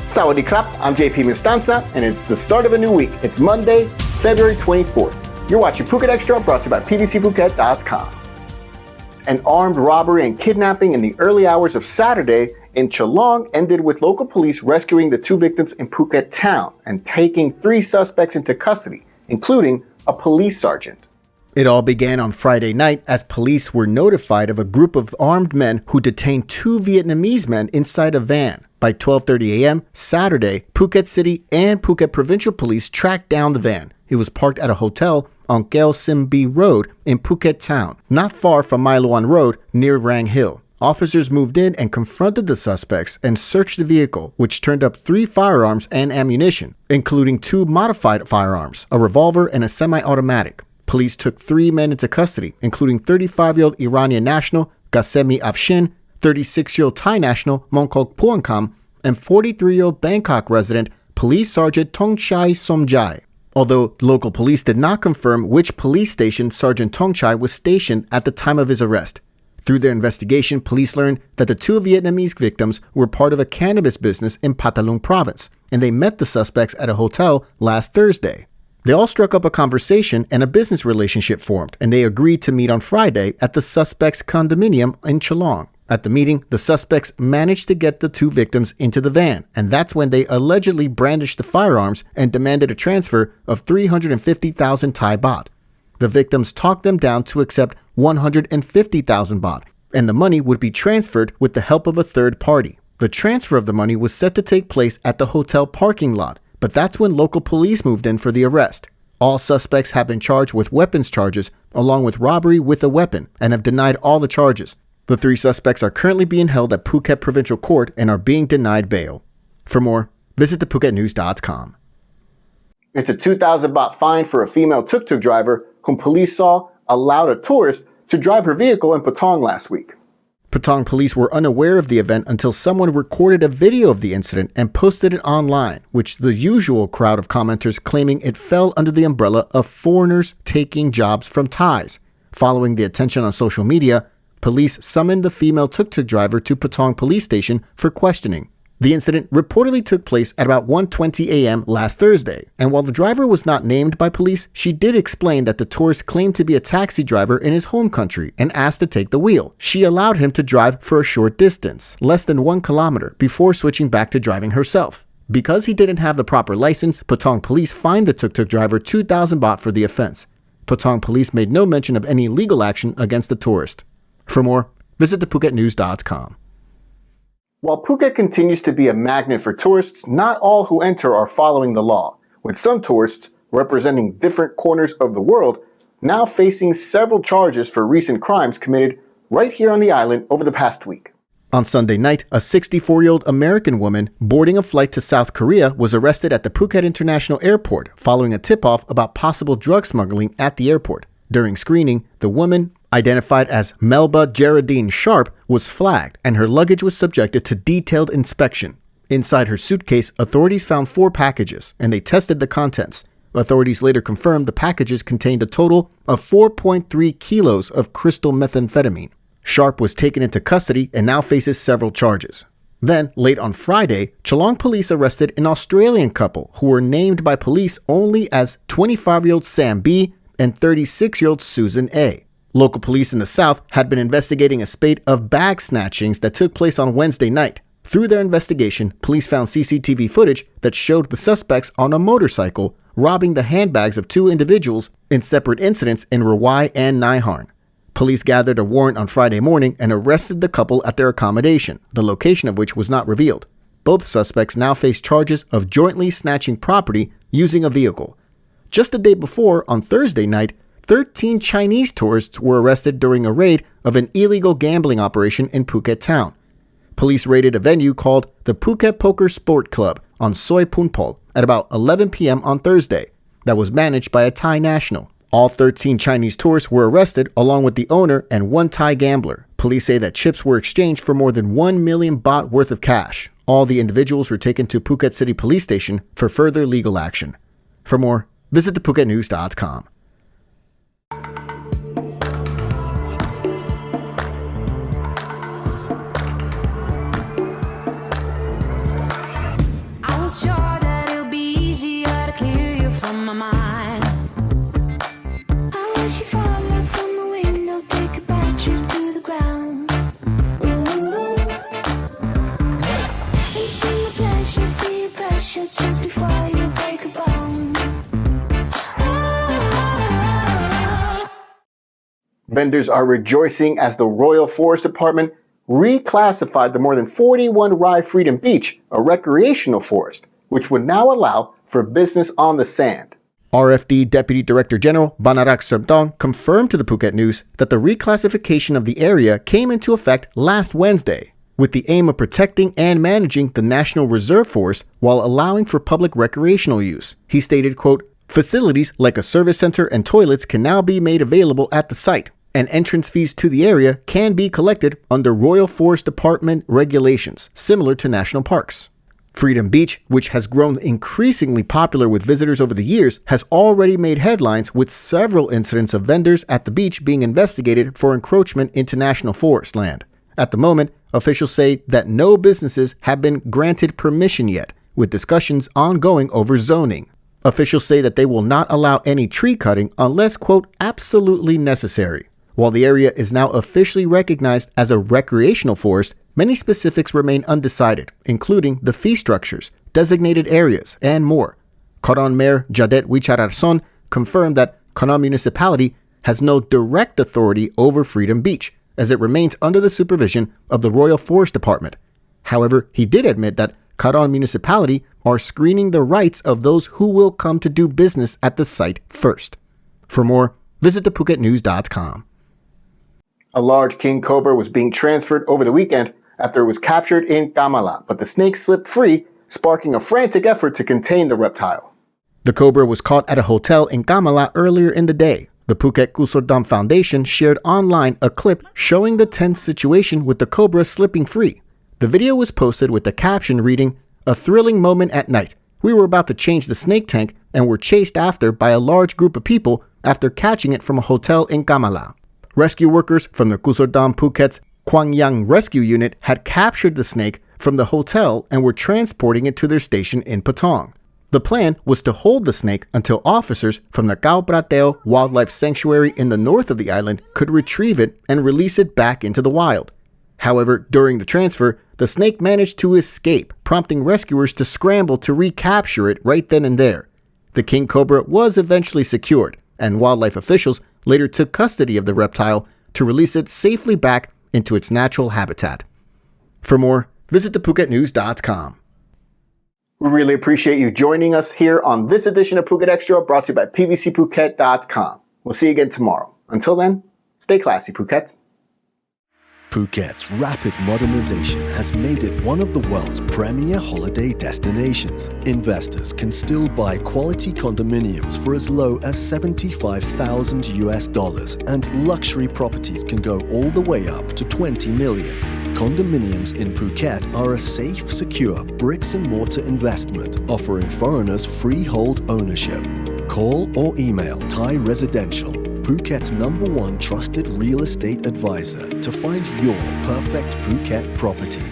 Sawadee krap, I'm JP Mestanza, and it's the start of a new week. It's Monday, February 24th. You're watching Phuket Xtra, brought to you by pvcphuket.com. An armed robbery and kidnapping in the early hours of Saturday in Chalong ended with local police rescuing the two victims in Phuket town and taking 3 suspects into custody, including a police sergeant. It all began on Friday night as police were notified of a group of armed men who detained 2 Vietnamese men inside a van. By 12:30 a.m. Saturday, Phuket City and Phuket Provincial Police tracked down the van. It was parked at a hotel on Keo Sim B Road in Phuket town, not far from Mailuan Road near Rang Hill. Officers moved in and confronted the suspects and searched the vehicle, which turned up 3 firearms and ammunition, including 2 modified firearms, a revolver and a semi-automatic. Police took 3 men into custody, including 35-year-old Iranian national Ghasemi Afshin, 36-year-old Thai national Mongkok Puangkam, and 43-year-old Bangkok resident Police Sergeant Tongchai Somjai. Although local police did not confirm which police station Sergeant Tongchai was stationed at the time of his arrest. Through their investigation, police learned that the 2 Vietnamese victims were part of a cannabis business in Patong province, and they met the suspects at a hotel last Thursday. They all struck up a conversation and a business relationship formed, and they agreed to meet on Friday at the suspects' condominium in Chalong. At the meeting, the suspects managed to get the 2 victims into the van, and that's when they allegedly brandished the firearms and demanded a transfer of 350,000 Thai baht. The victims talked them down to accept 150,000 baht, and the money would be transferred with the help of a third party. The transfer of the money was set to take place at the hotel parking lot, but that's when local police moved in for the arrest. All suspects have been charged with weapons charges, along with robbery with a weapon, and have denied all the charges. The 3 suspects are currently being held at Phuket Provincial Court and are being denied bail. For more, visit thephuket.news.com. It's a 2,000 baht fine for a female tuk-tuk driver whom police saw allowed a tourist to drive her vehicle in Patong last week. Patong police were unaware of the event until someone recorded a video of the incident and posted it online, which the usual crowd of commenters claiming it fell under the umbrella of foreigners taking jobs from Thais. Following the attention on social media, police summoned the female tuk-tuk driver to Patong police station for questioning. The incident reportedly took place at about 1:20 a.m. last Thursday, and while the driver was not named by police, she did explain that the tourist claimed to be a taxi driver in his home country and asked to take the wheel. She allowed him to drive for a short distance, less than 1 kilometer, before switching back to driving herself. Because he didn't have the proper license, Patong police fined the tuk-tuk driver 2,000 baht for the offense. Patong police made no mention of any legal action against the tourist. For more, visit thephuket.news.com. While Phuket continues to be a magnet for tourists, not all who enter are following the law, with some tourists, representing different corners of the world, now facing several charges for recent crimes committed right here on the island over the past week. On Sunday night, a 64-year-old American woman boarding a flight to South Korea was arrested at the Phuket International Airport following a tip-off about possible drug smuggling at the airport. During screening, the woman, identified as Melba Geraldine Sharp, was flagged and her luggage was subjected to detailed inspection. Inside her suitcase, authorities found 4 packages and they tested the contents. Authorities later confirmed the packages contained a total of 4.3 kilos of crystal methamphetamine. Sharp was taken into custody and now faces several charges. Then, late on Friday, Chalong police arrested an Australian couple who were named by police only as 25-year-old Sam B and 36-year-old Susan A. Local police in the south had been investigating a spate of bag-snatchings that took place on Wednesday night. Through their investigation, police found CCTV footage that showed the suspects on a motorcycle robbing the handbags of 2 individuals in separate incidents in Rawai and Nai Harn. Police gathered a warrant on Friday morning and arrested the couple at their accommodation, the location of which was not revealed. Both suspects now face charges of jointly snatching property using a vehicle. Just a day before, on Thursday night, 13 Chinese tourists were arrested during a raid of an illegal gambling operation in Phuket town. Police raided a venue called the Phuket Poker Sport Club on Soi Punpol at about 11 p.m. on Thursday that was managed by a Thai national. All 13 Chinese tourists were arrested along with the owner and 1 Thai gambler. Police say that chips were exchanged for more than 1 million baht worth of cash. All the individuals were taken to Phuket City Police Station for further legal action. For more, visit thephuket.news.com. Vendors are rejoicing as the Royal Forest Department reclassified the more than 41 Rawai Freedom Beach a recreational forest, which would now allow for business on the sand. RFD Deputy Director General Banarak Sermtong confirmed to the Phuket News that the reclassification of the area came into effect last Wednesday, with the aim of protecting and managing the National Reserve Forest while allowing for public recreational use. He stated, quote, "Facilities like a service center and toilets can now be made available at the site, and entrance fees to the area can be collected under Royal Forest Department regulations, similar to national parks." Freedom Beach, which has grown increasingly popular with visitors over the years, has already made headlines with several incidents of vendors at the beach being investigated for encroachment into national forest land. At the moment, officials say that no businesses have been granted permission yet, with discussions ongoing over zoning. Officials say that they will not allow any tree cutting unless, quote, "absolutely necessary." While the area is now officially recognized as a recreational forest, many specifics remain undecided, including the fee structures, designated areas, and more. Karon Mayor Jadet Wichararson confirmed that Karon Municipality has no direct authority over Freedom Beach, as it remains under the supervision of the Royal Forest Department. However, he did admit that Karon Municipality are screening the rights of those who will come to do business at the site first. For more, visit thephuket.news.com. A large king cobra was being transferred over the weekend after it was captured in Kamala, but the snake slipped free, sparking a frantic effort to contain the reptile. The cobra was caught at a hotel in Kamala earlier in the day. The Phuket Kusordam Foundation shared online a clip showing the tense situation with the cobra slipping free. The video was posted with the caption reading, "A thrilling moment at night. We were about to change the snake tank and were chased after by a large group of people after catching it from a hotel in Kamala." Rescue workers from the Kusordam Phuket's Kwangyang Rescue Unit had captured the snake from the hotel and were transporting it to their station in Patong. The plan was to hold the snake until officers from the Khao Prateo Wildlife Sanctuary in the north of the island could retrieve it and release it back into the wild. However, during the transfer, the snake managed to escape, prompting rescuers to scramble to recapture it right then and there. The king cobra was eventually secured, and wildlife officials later took custody of the reptile to release it safely back into its natural habitat. For more, visit thephuket.news.com. We really appreciate you joining us here on this edition of Phuket Extra, brought to you by pvcphuket.com. We'll see you again tomorrow. Until then, stay classy, Phukets. Phuket's rapid modernization has made it one of the world's premier holiday destinations. Investors can still buy quality condominiums for as low as $75,000 and luxury properties can go all the way up to 20 million. Condominiums in Phuket are a safe, secure bricks-and-mortar investment offering foreigners freehold ownership. Call or email Thai Residential, Phuket's #1 trusted real estate advisor, to find your perfect Phuket property.